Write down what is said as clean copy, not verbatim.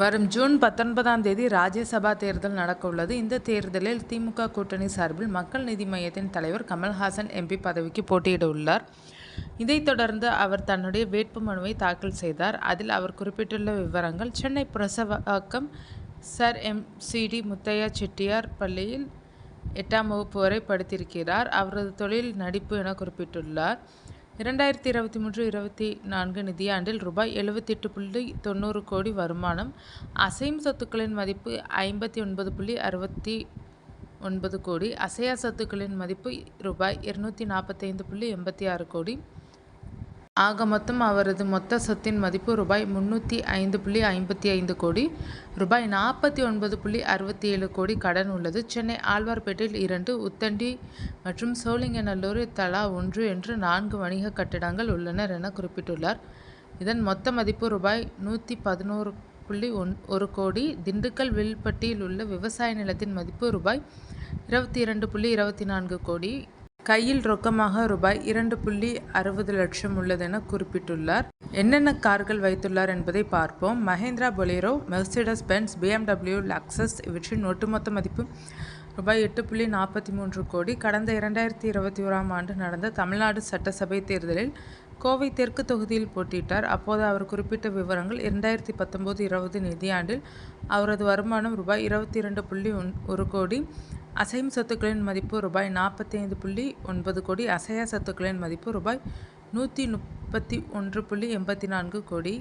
வரும் ஜூன் 19ஆம் தேதி ராஜ்யசபா தேர்தல் நடக்கவுள்ளது. இந்த தேர்தலில் திமுக கூட்டணி சார்பில் மக்கள் நீதி மய்யத்தின் தலைவர் கமல்ஹாசன் எம்பி பதவிக்கு போட்டியிட உள்ளார். இதைத் தொடர்ந்து அவர் தன்னுடைய வேட்புமனுவை தாக்கல் செய்தார். அதில் அவர் குறிப்பிட்டுள்ள விவரங்கள்: சென்னை புரசவாக்கம் சர் எம்.சி.டி. முத்தையா செட்டியார் பள்ளியில் 8ஆம் வகுப்பு வரை படித்திருக்கிறார். அவரது தொழில் நடிப்பு என குறிப்பிட்டுள்ளார். 2023-24 நிதியாண்டில் ரூபாய் 78.90 கோடி வருமானம். அசையும் சொத்துக்களின் மதிப்பு 59.69 கோடி. அசையா சொத்துக்களின் மதிப்பு ரூபாய் 245.86 கோடி. ஆக மொத்தம் அவரது மொத்த சொத்தின் மதிப்பு ரூபாய் 305.55 கோடி. ரூபாய் 49.67 கோடி கடன் உள்ளது. சென்னை ஆழ்வார்பேட்டையில் 2, உத்தண்டி மற்றும் சோழிங்கநல்லூரில் தலா 1 என்று 4 வணிக கட்டடங்கள் உள்ளனர் என குறிப்பிட்டுள்ளார். இதன் மொத்த மதிப்பு ரூபாய் 111.1 கோடி. திண்டுக்கல் வில்பட்டியில் உள்ள விவசாய நிலத்தின் மதிப்பு ரூபாய் 22.24 கோடி. கையில் ரொக்கமாக ரூபாய் 2.60 லட்சம் உள்ளதென குறிப்பிட்டுள்ளார். என்னென்ன கார்கள் வைத்துள்ளார் என்பதை பார்ப்போம். Mahindra Bolero, Mercedes Benz, BMW, Lexus இவற்றின் ஒட்டுமொத்த மதிப்பு ரூபாய் 8.43 கோடி. கடந்த 2021ஆம் ஆண்டு நடந்த தமிழ்நாடு சட்டசபை தேர்தலில் கோவை தெற்கு தொகுதியில் போட்டியிட்டார். அப்போது அவர் குறிப்பிட்ட விவரங்கள்: 2019-20 நிதியாண்டில் அவரது வருமானம் ரூபாய் 22.1 கோடி. அசையும் சொத்துக்களின் மதிப்பு ரூபாய் 45.9 கோடி. அசையா சொத்துக்களின் மதிப்பு ரூபாய் 131.84 கோடி.